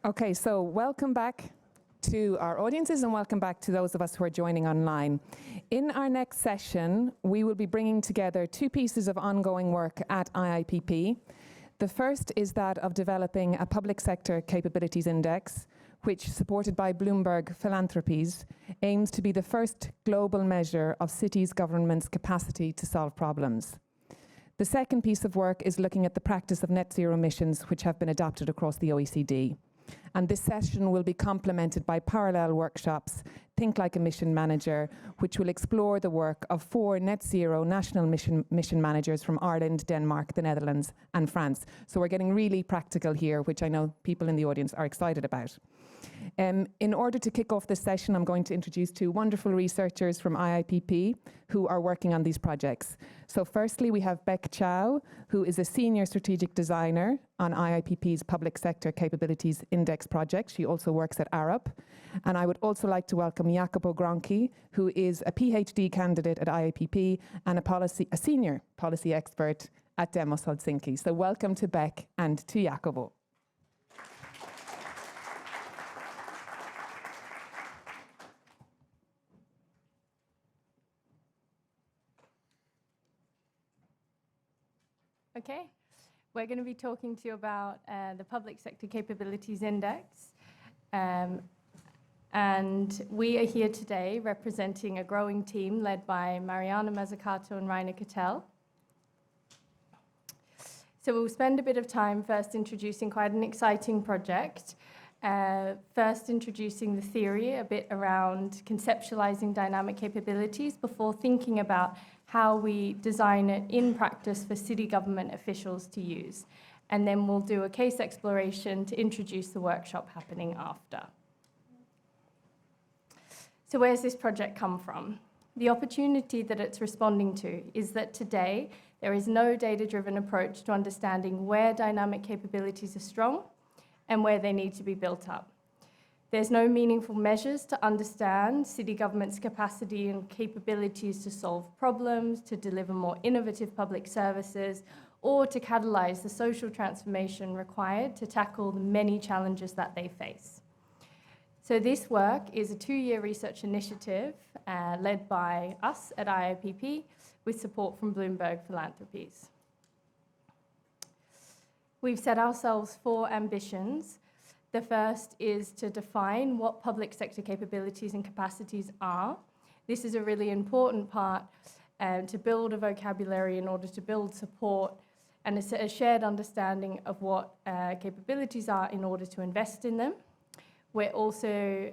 Okay, so welcome back to our audiences and welcome back to those of us who are joining online. In our next session, we will be bringing together two pieces of ongoing work at IIPP. The first is that of developing a public sector capabilities index, which, supported by Bloomberg Philanthropies, aims to be the first global measure of cities' governments' capacity to solve problems. The second piece of work is looking at the practice of net zero emissions, which have been adopted across the OECD. And this session will be complemented by parallel workshops, Think Like a Mission Manager, which will explore the work of 4 net zero national mission managers from Ireland, Denmark, the Netherlands, and France. So we're getting really practical here, which I know people in the audience are excited about. In order to kick off this session, I'm going to introduce 2 wonderful researchers from IIPP who are working on these projects. So firstly, we have Beck Chow, who is a senior strategic designer on IIPP's Public Sector Capabilities Index project. She also works at Arup. And I would also like to welcome Jacopo Gronchi, who is a PhD candidate at IIPP and a senior policy expert at Demos Helsinki. So welcome to Beck and to Jacopo. Okay, we're going to be talking to you about the Public Sector Capabilities Index. And we are here today representing a growing team led by Mariana Mazzucato and Rainer Cattell. So we'll spend a bit of time first introducing quite an exciting project. First introducing the theory, a bit around conceptualizing dynamic capabilities before thinking about how we design it in practice for city government officials to use. And then we'll do a case exploration to introduce the workshop happening after. So where's this project come from? The opportunity that it's responding to is that today there is no data-driven approach to understanding where dynamic capabilities are strong and where they need to be built up. There's no meaningful measures to understand city government's capacity and capabilities to solve problems, to deliver more innovative public services, or to catalyze the social transformation required to tackle the many challenges that they face. So this work is a 2-year research initiative led by us at IIPP with support from Bloomberg Philanthropies. We've set ourselves 4 ambitions. The first is to define what public sector capabilities and capacities are. This is a really important part to build a vocabulary in order to build support and a shared understanding of what capabilities are in order to invest in them. We're also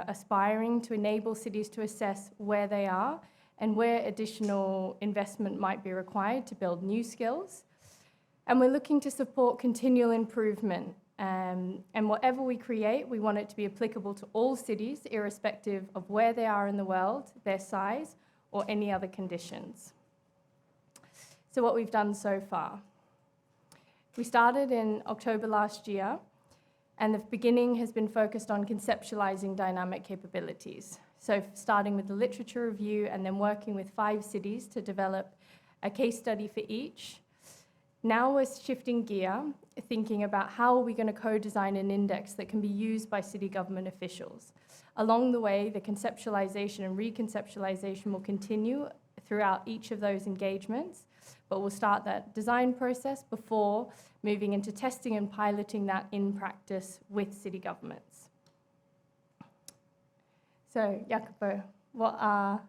aspiring to enable cities to assess where they are and where additional investment might be required to build new skills. And we're looking to support continual improvement. And whatever we create, we want it to be applicable to all cities, irrespective of where they are in the world, their size, or any other conditions. So what we've done so far. We started in October last year, and the beginning has been focused on conceptualizing dynamic capabilities. So starting with the literature review and then working with 5 cities to develop a case study for each. Now we're shifting gear, thinking about how are we going to co-design an index that can be used by city government officials. Along the way, the conceptualization and reconceptualization will continue throughout each of those engagements, but we'll start that design process before moving into testing and piloting that in practice with city governments. So, Jacopo, what are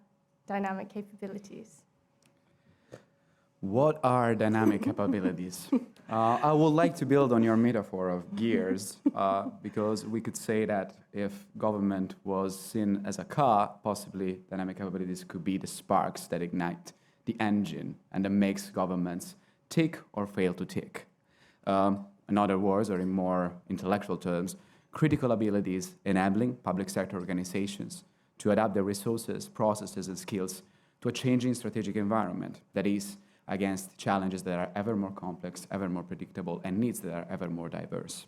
dynamic capabilities? What are dynamic capabilities? I would like to build on your metaphor of gears, because we could say that if government was seen as a car, possibly dynamic capabilities could be the sparks that ignite the engine and that makes governments tick or fail to tick. In other words, or in more intellectual terms, critical abilities enabling public sector organizations to adapt their resources, processes, and skills to a changing strategic environment that is against challenges that are ever more complex, ever more predictable, and needs that are ever more diverse.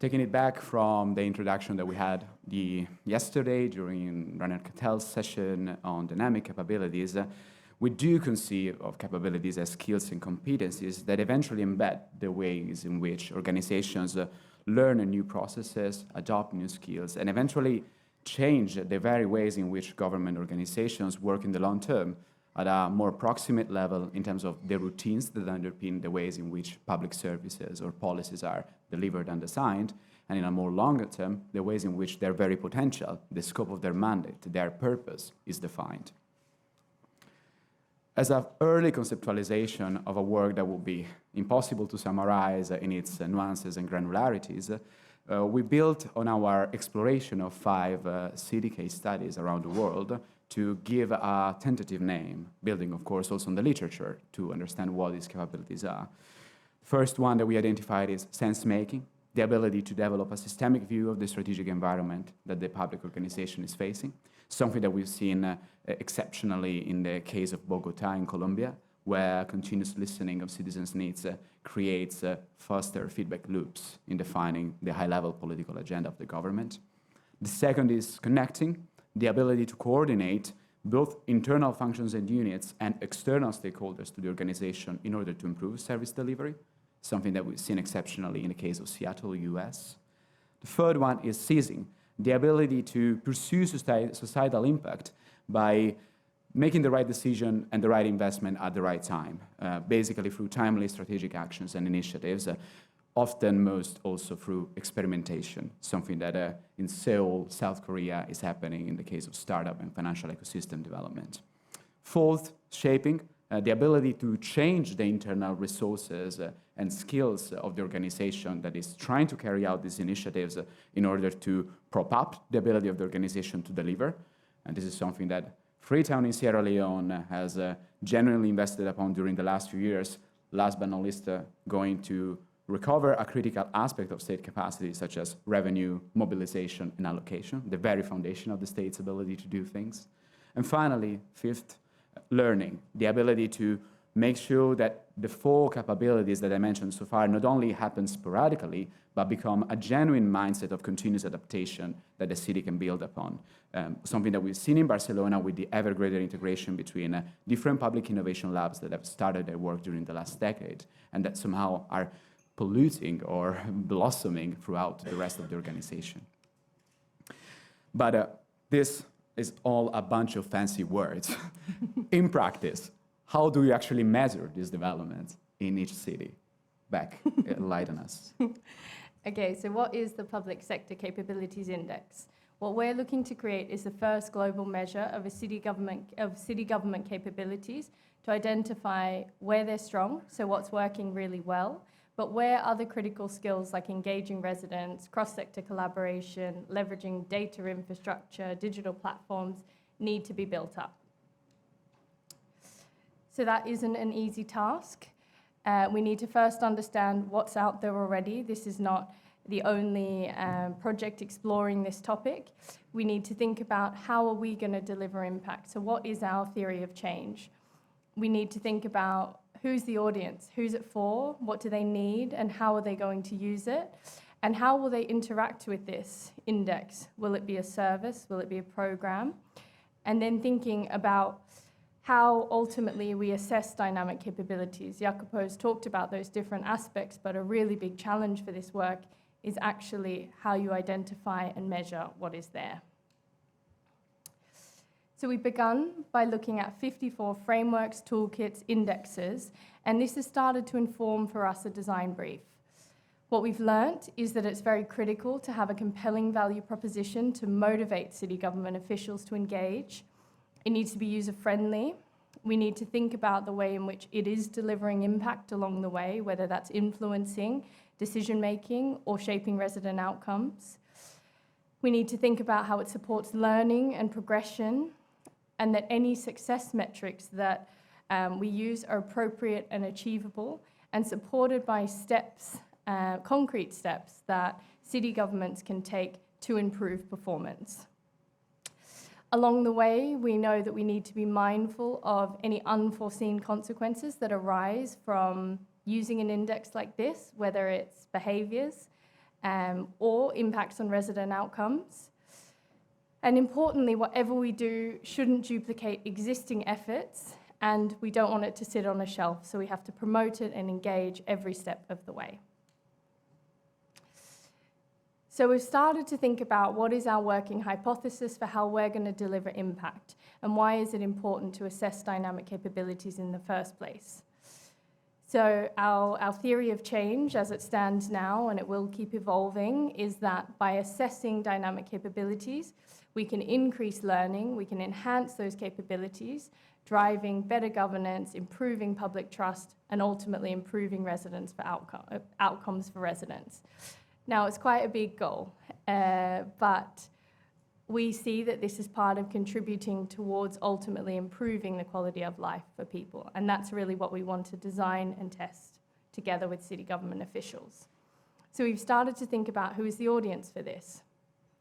Taking it back from the introduction that we had yesterday during Rainer Cattell's session on dynamic capabilities, we do conceive of capabilities as skills and competencies that eventually embed the ways in which organizations learn new processes, adopt new skills, and eventually change the very ways in which government organizations work in the long term at a more proximate level in terms of the routines that underpin the ways in which public services or policies are delivered and designed, and in a more longer term, the ways in which their very potential, the scope of their mandate, their purpose is defined. As an early conceptualization of a work that would be impossible to summarize in its nuances and granularities, we built on our exploration of 5 city case studies around the world to give a tentative name, building, of course, also on the literature to understand what these capabilities are. First one that we identified is sense-making, the ability to develop a systemic view of the strategic environment that the public organization is facing, something that we've seen exceptionally in the case of Bogota in Colombia, where continuous listening of citizens' needs creates faster feedback loops in defining the high-level political agenda of the government. The second is connecting, the ability to coordinate both internal functions and units and external stakeholders to the organization in order to improve service delivery, something that we've seen exceptionally in the case of Seattle, US. The third one is seizing, the ability to pursue societal impact by making the right decision and the right investment at the right time, basically through timely strategic actions and initiatives, often most also through experimentation, something that in Seoul, South Korea is happening in the case of startup and financial ecosystem development. Fourth, shaping, the ability to change the internal resources and skills of the organization that is trying to carry out these initiatives in order to prop up the ability of the organization to deliver. And this is something that Freetown in Sierra Leone has genuinely invested upon during the last few years, last but not least, going to recover a critical aspect of state capacity, such as revenue, mobilization, and allocation, the very foundation of the state's ability to do things. And finally, fifth, learning, the ability to make sure that the 4 capabilities that I mentioned so far not only happen sporadically, but become a genuine mindset of continuous adaptation that the city can build upon. Something that we've seen in Barcelona with the ever greater integration between different public innovation labs that have started their work during the last decade and that somehow are polluting or blossoming throughout the rest of the organization. But this is all a bunch of fancy words. In practice, how do you actually measure these developments in each city? Beck, enlighten us. Okay, so what is the Public Sector Capabilities Index? What we're looking to create is the first global measure of city government capabilities to identify where they're strong, so what's working really well, but where other critical skills like engaging residents, cross-sector collaboration, leveraging data infrastructure, digital platforms need to be built up. So that isn't an easy task. We need to first understand what's out there already. This is not the only project exploring this topic. We need to think about how are we going to deliver impact. So what is our theory of change? We need to think about who's the audience, who's it for, what do they need, and how are they going to use it? And how will they interact with this index? Will it be a service? Will it be a program? And then thinking about how ultimately we assess dynamic capabilities. Jacopo's talked about those different aspects, but a really big challenge for this work is actually how you identify and measure what is there. So we've begun by looking at 54 frameworks, toolkits, indexes, and this has started to inform for us a design brief. What we've learnt is that it's very critical to have a compelling value proposition to motivate city government officials to engage. It needs to be user-friendly. We need to think about the way in which it is delivering impact along the way, whether that's influencing decision-making or shaping resident outcomes. We need to think about how it supports learning and progression, and that any success metrics that we use are appropriate and achievable and supported by steps, concrete steps that city governments can take to improve performance. Along the way, we know that we need to be mindful of any unforeseen consequences that arise from using an index like this, whether it's behaviours or impacts on resident outcomes. And importantly, whatever we do shouldn't duplicate existing efforts and we don't want it to sit on a shelf, so we have to promote it and engage every step of the way. So we've started to think about what is our working hypothesis for how we're going to deliver impact, and why is it important to assess dynamic capabilities in the first place. So our theory of change as it stands now, and it will keep evolving, is that by assessing dynamic capabilities, we can increase learning, we can enhance those capabilities, driving better governance, improving public trust, and ultimately improving outcomes for residents. Now, it's quite a big goal, but we see that this is part of contributing towards ultimately improving the quality of life for people. And that's really what we want to design and test together with city government officials. So we've started to think about who is the audience for this.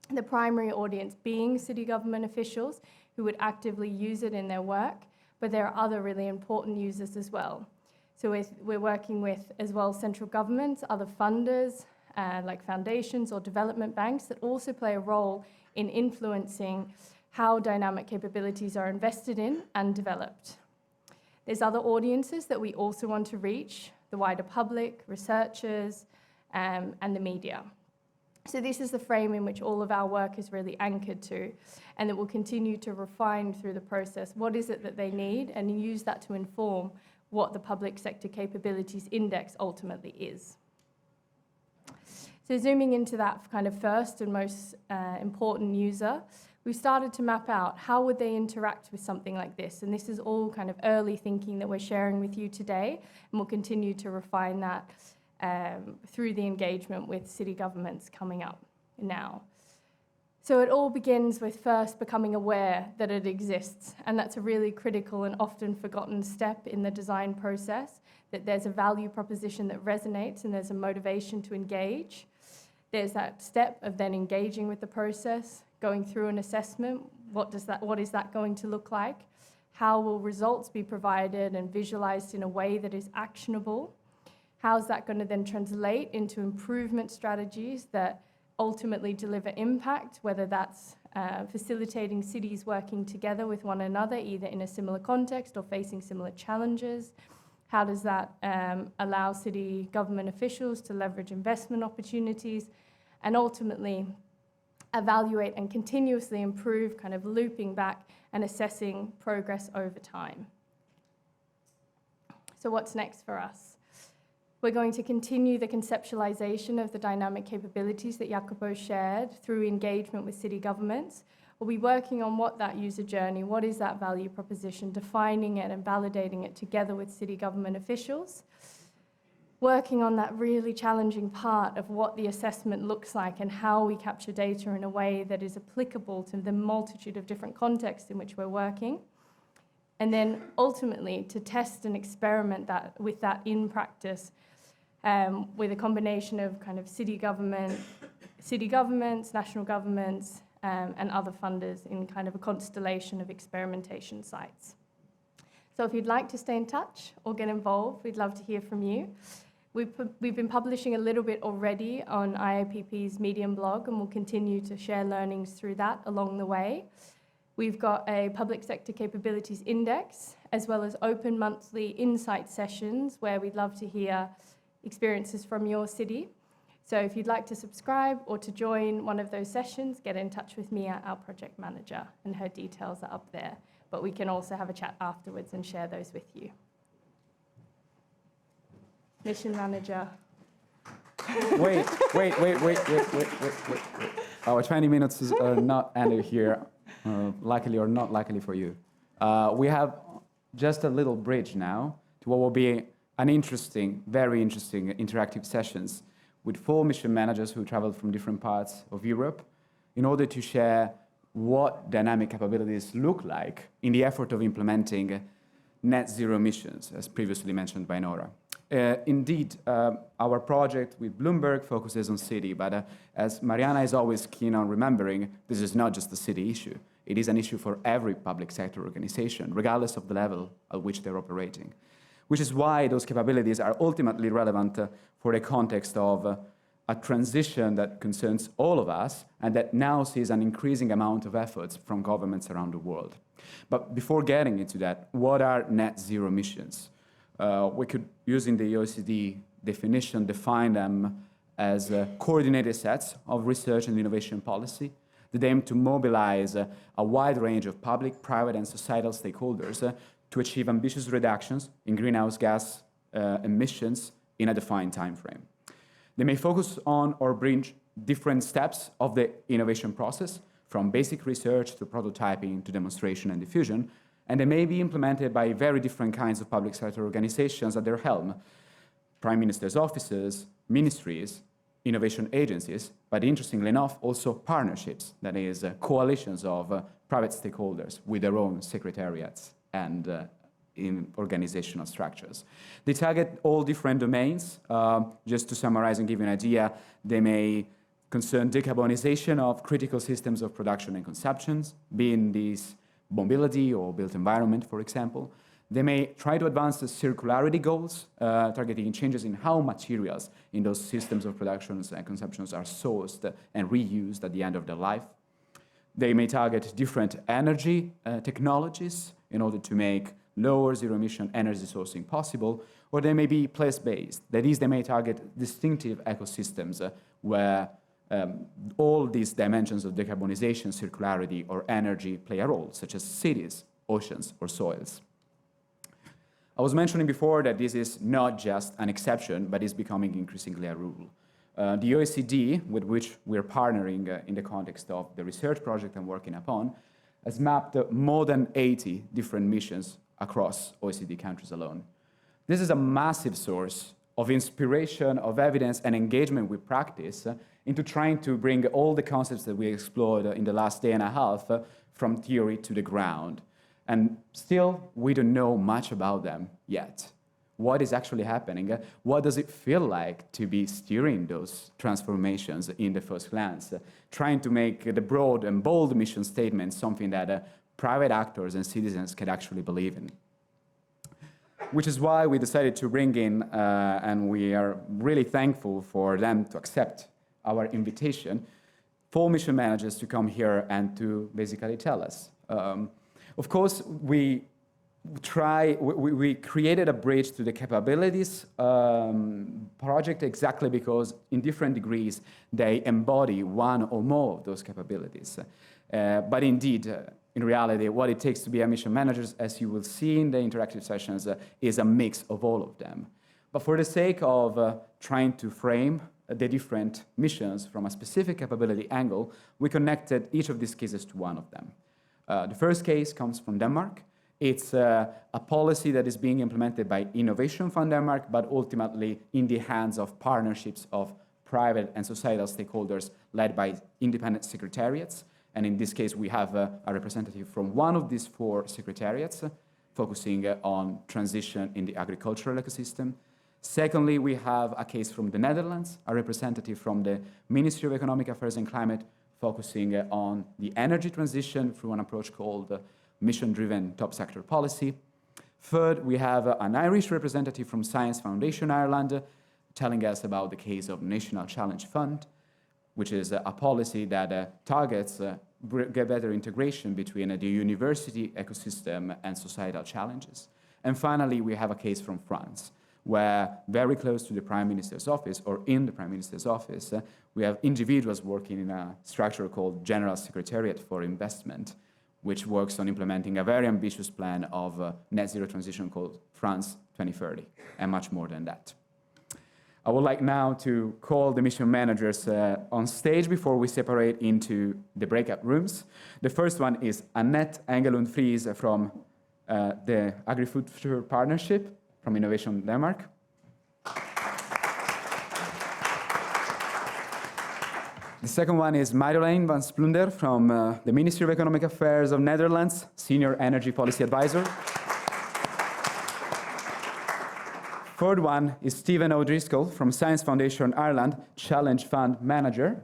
The primary audience being city government officials who would actively use it in their work, but there are other really important users as well. So we're working with as well central governments, other funders, like foundations or development banks that also play a role in influencing how dynamic capabilities are invested in and developed. There's other audiences that we also want to reach, the wider public, researchers, and the media. So this is the frame in which all of our work is really anchored to, and that we'll continue to refine through the process. What is it that they need, and use that to inform what the Public Sector Capabilities Index ultimately is. So zooming into that kind of first and most important user, we started to map out how would they interact with something like this. And this is all kind of early thinking that we're sharing with you today, and we'll continue to refine that through the engagement with city governments coming up now. So it all begins with first becoming aware that it exists, and that's a really critical and often forgotten step in the design process, that there's a value proposition that resonates and there's a motivation to engage. There's that step of then engaging with the process, going through an assessment. What is that going to look like? How will results be provided and visualized in a way that is actionable? How's that going to then translate into improvement strategies that ultimately deliver impact, whether that's facilitating cities working together with one another, either in a similar context or facing similar challenges? How does that allow city government officials to leverage investment opportunities, and ultimately evaluate and continuously improve, kind of looping back and assessing progress over time? So what's next for us? We're going to continue the conceptualization of the dynamic capabilities that Jacopo shared through engagement with city governments. We'll be working on what that user journey, what is that value proposition, defining it and validating it together with city government officials. Working on that really challenging part of what the assessment looks like and how we capture data in a way that is applicable to the multitude of different contexts in which we're working. And then ultimately to test and experiment with that in practice, with a combination of kind of city governments, national governments, and other funders in kind of a constellation of experimentation sites. So if you'd like to stay in touch or get involved, we'd love to hear from you. We've been publishing a little bit already on IIPP's Medium blog, and we'll continue to share learnings through that along the way. We've got a Public Sector Capabilities Index, as well as open monthly insight sessions where we'd love to hear experiences from your city. So if you'd like to subscribe or to join one of those sessions, get in touch with Mia, our project manager, and her details are up there. But we can also have a chat afterwards and share those with you. Mission manager. Wait. Our 20 minutes is not ended here, luckily or not luckily for you. We have just a little bridge now to what will be an interesting, very interesting interactive sessions with 4 mission managers who traveled from different parts of Europe in order to share what dynamic capabilities look like in the effort of implementing net zero emissions, as previously mentioned by Nora. Indeed, our project with Bloomberg focuses on city, but as Mariana is always keen on remembering, this is not just a city issue. It is an issue for every public sector organization, regardless of the level at which they're operating, which is why those capabilities are ultimately relevant for a context of a transition that concerns all of us and that now sees an increasing amount of efforts from governments around the world. But before getting into that, what are net zero emissions? We could, using the OECD definition, define them as coordinated sets of research and innovation policy that aim to mobilize a wide range of public, private, and societal stakeholders to achieve ambitious reductions in greenhouse gas emissions in a defined time frame. They may focus on or bridge different steps of the innovation process, from basic research to prototyping to demonstration and diffusion, and they may be implemented by very different kinds of public sector organizations at their helm: prime ministers' offices, ministries, innovation agencies, but interestingly enough, also partnerships, that is, coalitions of private stakeholders with their own secretariats and in organizational structures. They target all different domains. Just to summarize and give you an idea, they may concern decarbonization of critical systems of production and consumptions, being these mobility or built environment, for example. They may try to advance the circularity goals, targeting changes in how materials in those systems of productions and consumptions are sourced and reused at the end of their life. They may target different energy technologies in order to make lower zero-emission energy sourcing possible, or they may be place-based. That is, they may target distinctive ecosystems where all these dimensions of decarbonization, circularity, or energy play a role, such as cities, oceans, or soils. I was mentioning before that this is not just an exception, but is becoming increasingly a rule. The OECD, with which we're partnering in the context of the research project I'm working upon, has mapped more than 80 different missions across OECD countries alone. This is a massive source of inspiration, of evidence, and engagement with practice into trying to bring all the concepts that we explored in the last day and a half from theory to the ground. And still, we don't know much about them yet. What is actually happening? What does it feel like to be steering those transformations in the first glance? Trying to make the broad and bold mission statements something that private actors and citizens can actually believe in. Which is why we decided to bring in, and we are really thankful for them to accept our invitation, 4 mission managers to come here and to basically tell us. Of course, we created a bridge to the capabilities project exactly because in different degrees they embody one or more of those capabilities. But indeed, in reality, what it takes to be a mission manager, as you will see in the interactive sessions, is a mix of all of them. But for the sake of trying to frame the different missions from a specific capability angle, we connected each of these cases to one of them. The first case comes from Denmark. It's a policy that is being implemented by Innovation Fund Denmark, but ultimately in the hands of partnerships of private and societal stakeholders led by independent secretariats. And in this case, we have a representative from one of these 4 secretariats focusing on transition in the agricultural ecosystem. Secondly, we have a case from the Netherlands, a representative from the Ministry of Economic Affairs and Climate focusing on the energy transition through an approach called mission-driven top sector policy. Third, we have an Irish representative from Science Foundation Ireland telling us about the case of National Challenge Fund, which is a policy that targets better integration between the university ecosystem and societal challenges. And finally, we have a case from France, where very close to the Prime Minister's office, or in the Prime Minister's office, we have individuals working in a structure called General Secretariat for Investment, which works on implementing a very ambitious plan of net zero transition called France 2030, and much more than that. I would like now to call the mission managers on stage before we separate into the breakout rooms. The first one is Annette Engelund-Fries from the Agri-Future Partnership from Innovation Denmark. The second one is Marjolein van Splunder from the Ministry of Economic Affairs of Netherlands, Senior Energy Policy Advisor. Third one is Stephen O'Driscoll from Science Foundation Ireland, Challenge Fund Manager.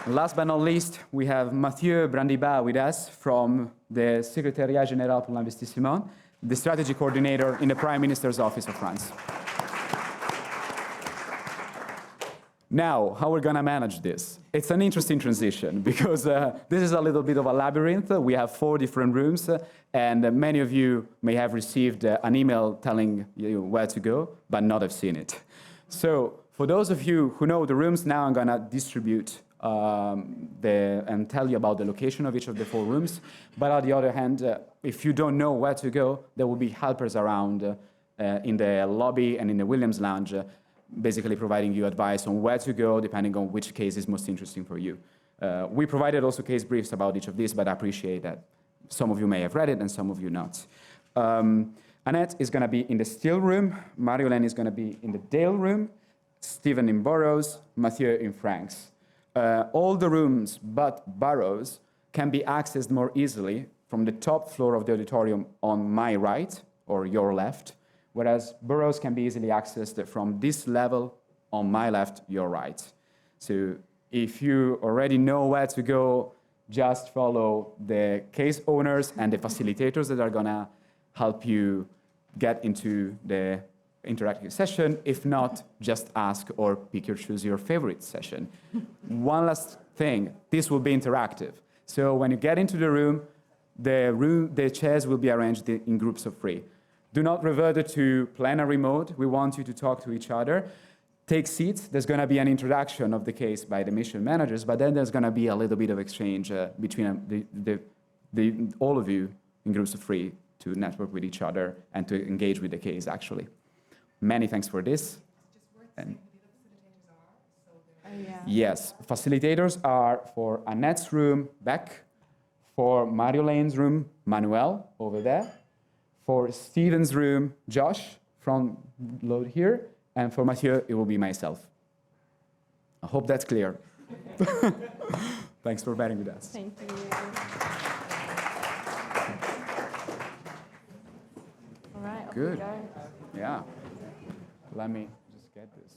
Last but not least, we have Mathieu Brandibat with us from the Secrétariat Général pour l'Investissement, the Strategy Coordinator in the Prime Minister's Office of France. Now, how we're gonna manage this? It's an interesting transition because this is a little bit of a labyrinth. We have 4 different rooms, and many of you may have received an email telling you where to go, but not have seen it. So, for those of you who know the rooms, now I'm gonna distribute and tell you about the location of each of the 4 rooms. But on the other hand, if you don't know where to go, there will be helpers around in the lobby and in the Williams Lounge, basically providing you advice on where to go, depending on which case is most interesting for you. We provided also case briefs about each of these, but I appreciate that some of you may have read it and some of you not. Annette is going to be in the Still room, Marie-Hélène is going to be in the Dale room, Stephen in Burroughs, Mathieu in Franks. All the rooms but Burroughs can be accessed more easily from the top floor of the auditorium on my right or your left, whereas Burroughs can be easily accessed from this level on my left, your right. So if you already know where to go, just follow the case owners and the facilitators that are gonna help you get into the interactive session. If not, just ask or choose your favorite session. One last thing, this will be interactive. So when you get into the room, the chairs will be arranged in groups of 3. Do not revert to plenary mode. We want you to talk to each other. Take seats. There's going to be an introduction of the case by the mission managers, but then there's going to be a little bit of exchange between all of you in groups of 3 to network with each other and to engage with the case, actually. Many thanks for this. And yes, facilitators are for Annette's room, Beck, for Marie-Hélène's room, Manuel, over there, for Stephen's room, Josh, front load here, and for Mathieu, it will be myself. I hope that's clear. Thanks for bearing with us. Thank you. All right, off we Good. go. Yeah. Let me just get this.